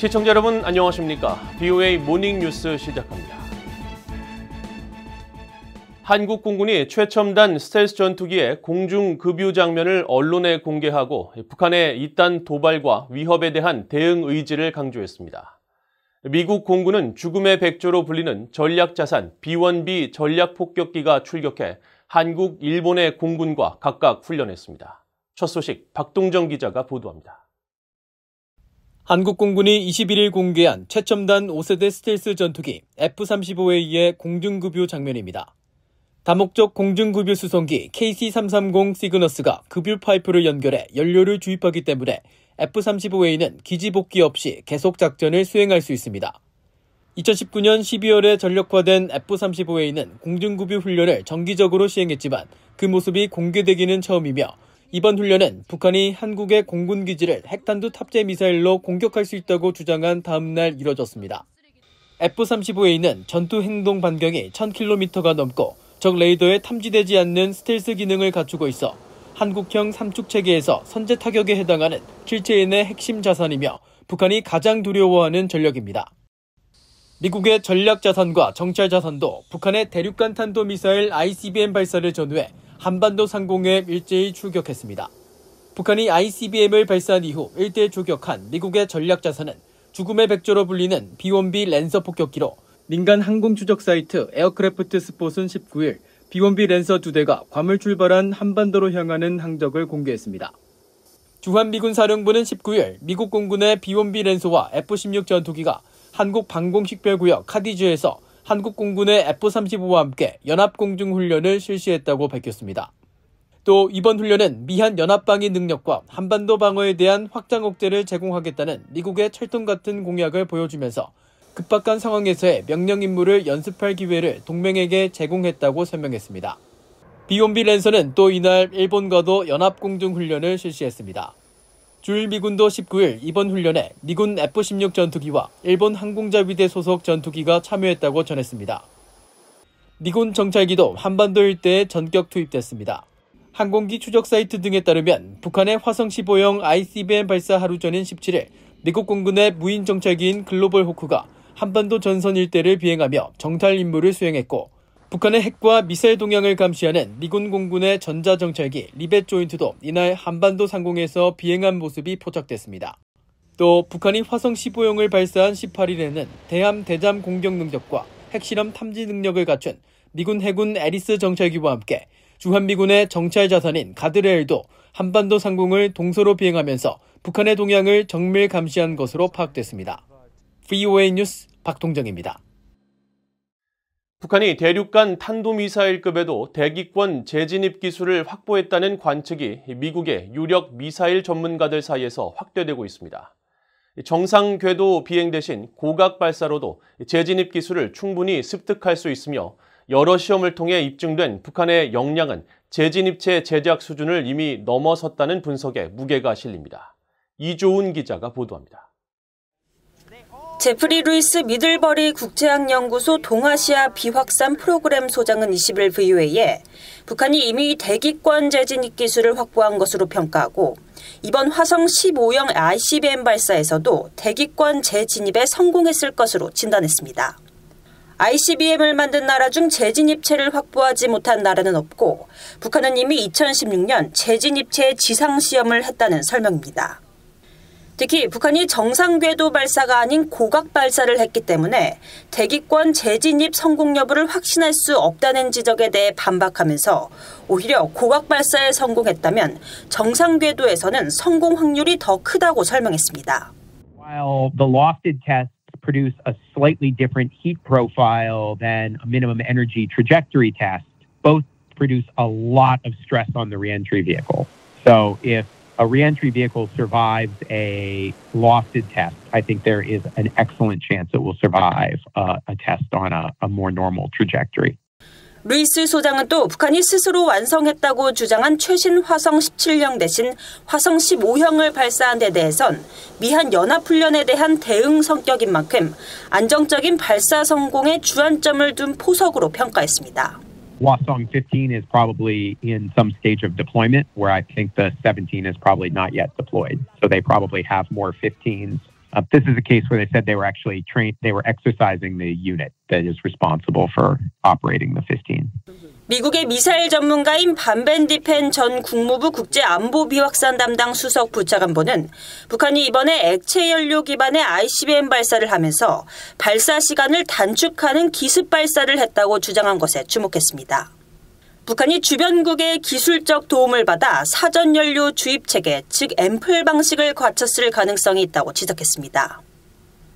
시청자 여러분 안녕하십니까? BOA 모닝뉴스 시작합니다. 한국 공군이 최첨단 스텔스 전투기의 공중급유 장면을 언론에 공개하고 북한의 이딴 도발과 위협에 대한 대응 의지를 강조했습니다. 미국 공군은 죽음의 백조로 불리는 전략자산 B-1B 전략폭격기가 출격해 한국, 일본의 공군과 각각 훈련했습니다. 첫 소식 박동정 기자가 보도합니다. 한국 공군이 21일 공개한 최첨단 5세대 스텔스 전투기 F-35A의 공중급유 장면입니다. 다목적 공중급유 수송기 KC-330 시그너스가 급유 파이프를 연결해 연료를 주입하기 때문에 F-35A는 기지 복귀 없이 계속 작전을 수행할 수 있습니다. 2019년 12월에 전력화된 F-35A는 공중급유 훈련을 정기적으로 시행했지만 그 모습이 공개되기는 처음이며 이번 훈련은 북한이 한국의 공군 기지를 핵탄두 탑재 미사일로 공격할 수 있다고 주장한 다음 날 이뤄졌습니다. F-35A는 전투 행동 반경이 1000km가 넘고 적 레이더에 탐지되지 않는 스텔스 기능을 갖추고 있어 한국형 삼축 체계에서 선제 타격에 해당하는 실체인의 핵심 자산이며 북한이 가장 두려워하는 전력입니다. 미국의 전략 자산과 정찰 자산도 북한의 대륙간 탄도미사일 ICBM 발사를 전후해 한반도 상공에 일제히 출격했습니다. 북한이 ICBM을 발사한 이후 일대 출격한 미국의 전략 자산은 죽음의 백조로 불리는 B-1B 랜서 폭격기로 민간 항공 추적 사이트 에어크래프트 스폿은 19일 B-1B 랜서 2대가 괌을 출발한 한반도로 향하는 항적을 공개했습니다. 주한미군 사령부는 19일 미국 공군의 B-1B 랜서와 F-16 전투기가 한국 방공식별구역 카디주에서 한국 공군의 F-35와 함께 연합공중훈련을 실시했다고 밝혔습니다. 또 이번 훈련은 미한 연합방위 능력과 한반도 방어에 대한 확장 억제를 제공하겠다는 미국의 철통 같은 공약을 보여주면서 급박한 상황에서의 명령 임무를 연습할 기회를 동맹에게 제공했다고 설명했습니다. B-1B 랜서는 또 이날 일본과도 연합공중훈련을 실시했습니다. 줄 미군도 19일 이번 훈련에 미군 F-16 전투기와 일본 항공자위대 소속 전투기가 참여했다고 전했습니다. 미군 정찰기도 한반도 일대에 전격 투입됐습니다. 항공기 추적 사이트 등에 따르면 북한의 화성 15형 ICBM 발사 하루 전인 17일 미국 공군의 무인 정찰기인 글로벌 호크가 한반도 전선 일대를 비행하며 정찰 임무를 수행했고 북한의 핵과 미사일 동향을 감시하는 미군 공군의 전자정찰기 리벳 조인트도 이날 한반도 상공에서 비행한 모습이 포착됐습니다. 또 북한이 화성 15형을 발사한 18일에는 대함 대잠 공격 능력과 핵실험 탐지 능력을 갖춘 미군 해군 에리스 정찰기와 함께 주한미군의 정찰 자산인 가드레일도 한반도 상공을 동서로 비행하면서 북한의 동향을 정밀 감시한 것으로 파악됐습니다. BOA 뉴스 박동정입니다. 북한이 대륙간 탄도미사일급에도 대기권 재진입 기술을 확보했다는 관측이 미국의 유력 미사일 전문가들 사이에서 확대되고 있습니다. 정상 궤도 비행 대신 고각 발사로도 재진입 기술을 충분히 습득할 수 있으며 여러 시험을 통해 입증된 북한의 역량은 재진입체 제작 수준을 이미 넘어섰다는 분석에 무게가 실립니다. 이조은 기자가 보도합니다. 제프리 루이스 미들버리 국제학연구소 동아시아 비확산 프로그램 소장은 20일 VOA에 북한이 이미 대기권 재진입 기술을 확보한 것으로 평가하고 이번 화성 15형 ICBM 발사에서도 대기권 재진입에 성공했을 것으로 진단했습니다. ICBM을 만든 나라 중 재진입체를 확보하지 못한 나라는 없고 북한은 이미 2016년 재진입체 지상시험을 했다는 설명입니다. 특히 북한이 정상 궤도 발사가 아닌 고각 발사를 했기 때문에 대기권 재진입 성공 여부를 확신할 수 없다는 지적에 대해 반박하면서 오히려 고각 발사에 성공했다면 정상 궤도에서는 성공 확률이 더 크다고 설명했습니다. While the lofted tests produce a slightly different heat profile than a minimum energy trajectory test, both produce a lot of stress on the reentry vehicle. So if a reentry vehicle survives a lofted test, I think there is an excellent chance it will survive a test on a more normal trajectory. 루이스 소장은 또 북한이 스스로 완성했다고 주장한 최신 화성 17형 대신 화성 15형을 발사한 데 대해선 미한 연합훈련에 대한 대응 성격인 만큼 안정적인 발사 성공에 주안점을 둔 포석으로 평가했습니다. Hwasong 15 is probably in some stage of deployment, where I think the 17 is probably not yet deployed. So they probably have more 15s This is a case where they said they were actually they were exercising the unit that is responsible for operating the 15. 미국의 미사일 전문가인 반 벤디펜 전 국무부 국제안보비확산 담당 수석 부차관보는 북한이 이번에 액체 연료 기반의 ICBM 발사를 하면서 발사 시간을 단축하는 기습 발사를 했다고 주장한 것에 주목했습니다. 북한이 주변국의 기술적 도움을 받아 사전 연료 주입 체계, 즉 앰플 방식을 갖췄을 가능성이 있다고 지적했습니다.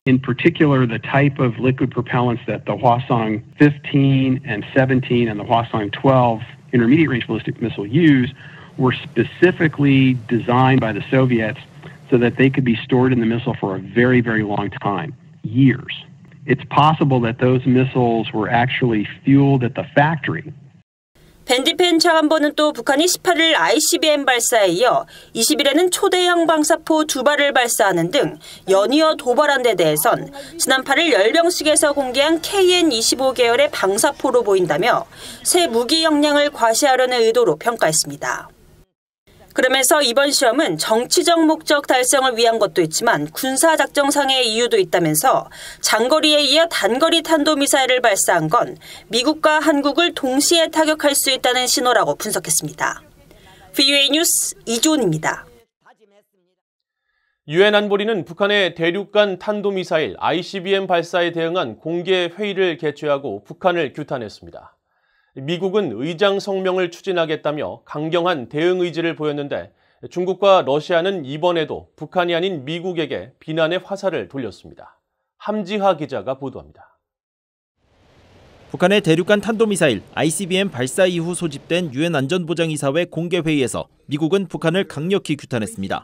In particular, the type of liquid propellants that the Hwasong 15 and 17 and the Hwasong 12 intermediate-range ballistic missile use were specifically designed by the Soviets so that they could be stored in the missile for a very, very long time, years. It's possible that those missiles were actually fueled at the factory. 밴디펜 차관보는 또 북한이 18일 ICBM 발사에 이어 20일에는 초대형 방사포 2발을 발사하는 등 연이어 도발한 데 대해선 지난 8일 열병식에서 공개한 KN-25 계열의 방사포로 보인다며 새 무기 역량을 과시하려는 의도로 평가했습니다. 그러면서 이번 시험은 정치적 목적 달성을 위한 것도 있지만 군사작전상의 이유도 있다면서 장거리에 이어 단거리 탄도미사일을 발사한 건 미국과 한국을 동시에 타격할 수 있다는 신호라고 분석했습니다. VOA 뉴스 이주은입니다. 유엔 안보리는 북한의 대륙간 탄도미사일 ICBM 발사에 대응한 공개 회의를 개최하고 북한을 규탄했습니다. 미국은 의장 성명을 추진하겠다며 강경한 대응 의지를 보였는데 중국과 러시아는 이번에도 북한이 아닌 미국에게 비난의 화살을 돌렸습니다. 함지하 기자가 보도합니다. 북한의 대륙간 탄도미사일 ICBM 발사 이후 소집된 유엔 안전보장이사회 공개회의에서 미국은 북한을 강력히 규탄했습니다.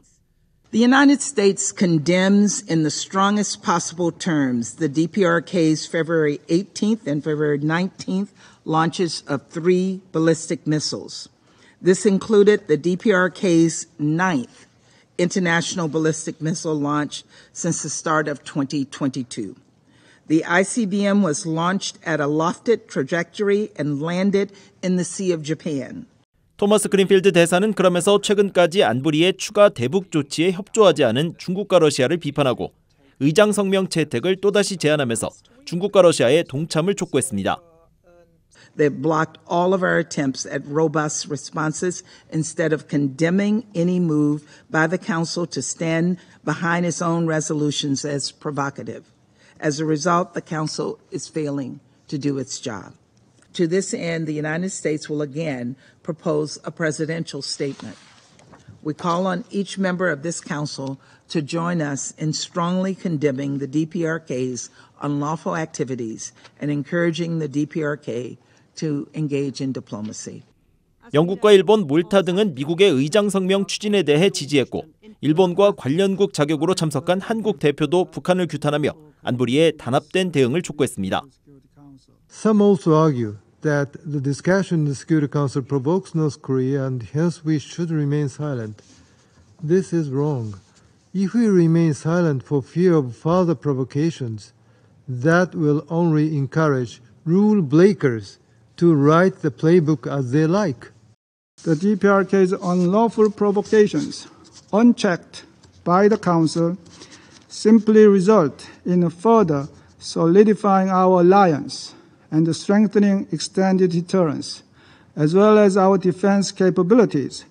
The United States condemns in the strongest possible terms the DPRK's February 18th and February 19th launches of 3 ballistic missiles. This included the DPRK's 9th international ballistic missile launch since the start of 2022. The ICBM was launched at a lofted trajectory and landed in the Sea of Japan. 토머스 그린필드 대사는 그러면서 최근까지 안보리의 추가 대북 조치에 협조하지 않은 중국과 러시아를 비판하고 의장 성명 채택을 또다시 제안하면서 중국과 러시아의 동참을 촉구했습니다. They've blocked all of our attempts at robust responses instead of condemning any move by the Council to stand behind its own resolutions as provocative. As a result, the Council is failing to do its job. To this end, the United States will again propose a presidential statement. We call on each member of this Council to join us in strongly condemning the DPRK's unlawful activities and encouraging the DPRK to engage in diplomacy. 영국과 일본, 몰타 등은 미국의 의장 성명 추진에 대해 지지했고 일본과 관련국 자격으로 참석한 한국 대표도 북한을 규탄하며 안보리의 단합된 대응을 촉구했습니다. Some also argue that the discussion in the Security Council provokes North Korea and hence we should remain silent. This is wrong. If we remain silent for fear of further provocations, that will only encourage rule breakers to write the playbook as they like. The DPRK's unlawful provocations, unchecked by the Council, simply result in further solidifying our alliance and strengthening extended deterrence, as well as our defense capabilities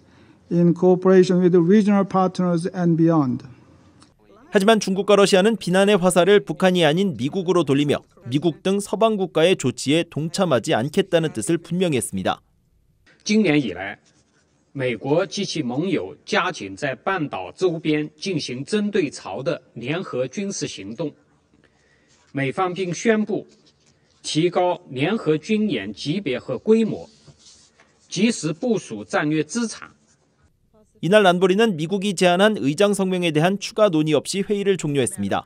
in cooperation with regional partners and beyond. 하지만 중국과 러시아는 비난의 화살을 북한이 아닌 미국으로 돌리며 미국 등 서방 국가의 조치에 동참하지 않겠다는 뜻을 분명히 했습니다. 今年以来，美国及其盟友加紧在半岛周边进行针对朝的联合军事行动。美方并宣布提高联合军演级别和规模，及时部署战略资产。 이날 안보리는 미국이 제안한 의장 성명에 대한 추가 논의 없이 회의를 종료했습니다.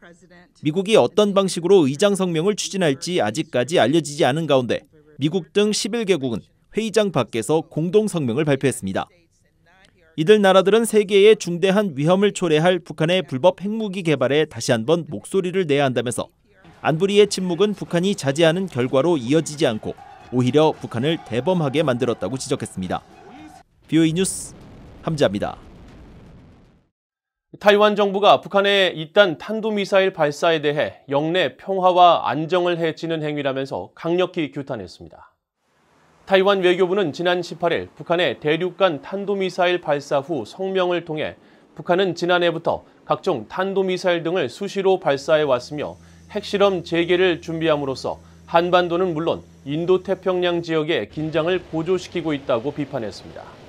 미국이 어떤 방식으로 의장 성명을 추진할지 아직까지 알려지지 않은 가운데 미국 등 11개국은 회의장 밖에서 공동 성명을 발표했습니다. 이들 나라들은 세계의 중대한 위험을 초래할 북한의 불법 핵무기 개발에 다시 한번 목소리를 내야 한다면서 안보리의 침묵은 북한이 자제하는 결과로 이어지지 않고 오히려 북한을 대범하게 만들었다고 지적했습니다. VOA 뉴스 함지아입니다. 타이완 정부가 북한의 이딴 탄도미사일 발사에 대해 영내 평화와 안정을 해치는 행위라면서 강력히 규탄했습니다. 타이완 외교부는 지난 18일 북한의 대륙간 탄도미사일 발사 후 성명을 통해 북한은 지난해부터 각종 탄도미사일 등을 수시로 발사해 왔으며 핵실험 재개를 준비함으로써 한반도는 물론 인도태평양 지역의 긴장을 고조시키고 있다고 비판했습니다.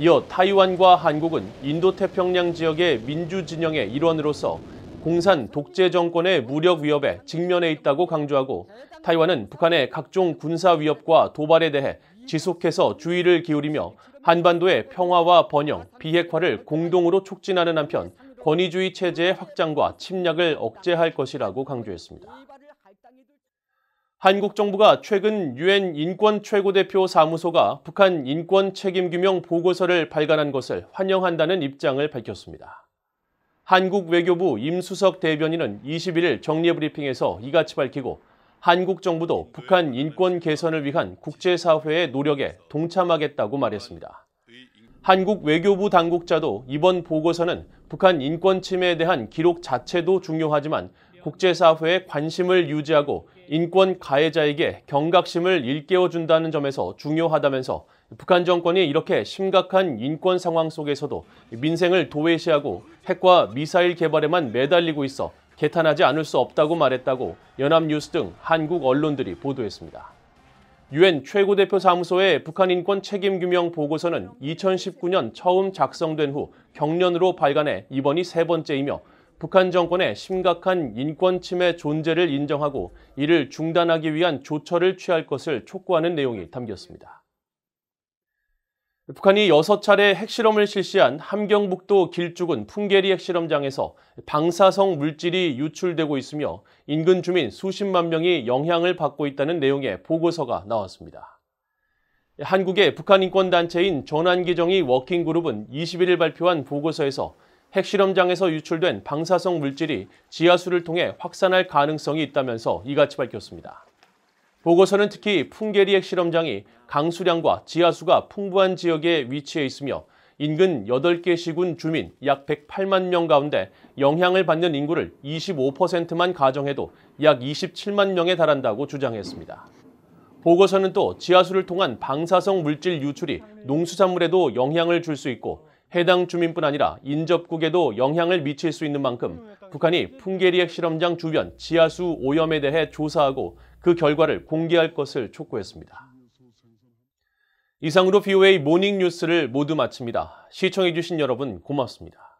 이어 타이완과 한국은 인도태평양 지역의 민주진영의 일원으로서 공산 독재 정권의 무력 위협에 직면해 있다고 강조하고 타이완은 북한의 각종 군사 위협과 도발에 대해 지속해서 주의를 기울이며 한반도의 평화와 번영, 비핵화를 공동으로 촉진하는 한편 권위주의 체제의 확장과 침략을 억제할 것이라고 강조했습니다. 한국 정부가 최근 유엔 인권 최고대표 사무소가 북한 인권 책임 규명 보고서를 발간한 것을 환영한다는 입장을 밝혔습니다. 한국 외교부 임수석 대변인은 21일 정례브리핑에서 이같이 밝히고 한국 정부도 북한 인권 개선을 위한 국제사회의 노력에 동참하겠다고 말했습니다. 한국 외교부 당국자도 이번 보고서는 북한 인권 침해에 대한 기록 자체도 중요하지만 국제사회의 관심을 유지하고 인권 가해자에게 경각심을 일깨워준다는 점에서 중요하다면서 북한 정권이 이렇게 심각한 인권 상황 속에서도 민생을 도외시하고 핵과 미사일 개발에만 매달리고 있어 개탄하지 않을 수 없다고 말했다고 연합뉴스 등 한국 언론들이 보도했습니다. 유엔 최고대표 사무소의 북한 인권 책임 규명 보고서는 2019년 처음 작성된 후 경련으로 발간해 이번이 세 번째이며 북한 정권의 심각한 인권 침해 존재를 인정하고 이를 중단하기 위한 조처를 취할 것을 촉구하는 내용이 담겼습니다. 북한이 6차례 핵실험을 실시한 함경북도 길쭉은 풍계리 핵실험장에서 방사성 물질이 유출되고 있으며 인근 주민 수십만 명이 영향을 받고 있다는 내용의 보고서가 나왔습니다. 한국의 북한 인권단체인 전환기정의 워킹그룹은 21일 발표한 보고서에서 핵실험장에서 유출된 방사성 물질이 지하수를 통해 확산할 가능성이 있다면서 이같이 밝혔습니다. 보고서는 특히 풍계리 핵실험장이 강수량과 지하수가 풍부한 지역에 위치해 있으며 인근 8개 시군 주민 약 108만 명 가운데 영향을 받는 인구를 25%만 가정해도 약 27만 명에 달한다고 주장했습니다. 보고서는 또 지하수를 통한 방사성 물질 유출이 농수산물에도 영향을 줄 수 있고 해당 주민뿐 아니라 인접국에도 영향을 미칠 수 있는 만큼 북한이 풍계리 핵실험장 주변 지하수 오염에 대해 조사하고 그 결과를 공개할 것을 촉구했습니다. 이상으로 VOA 모닝 뉴스를 모두 마칩니다. 시청해주신 여러분 고맙습니다.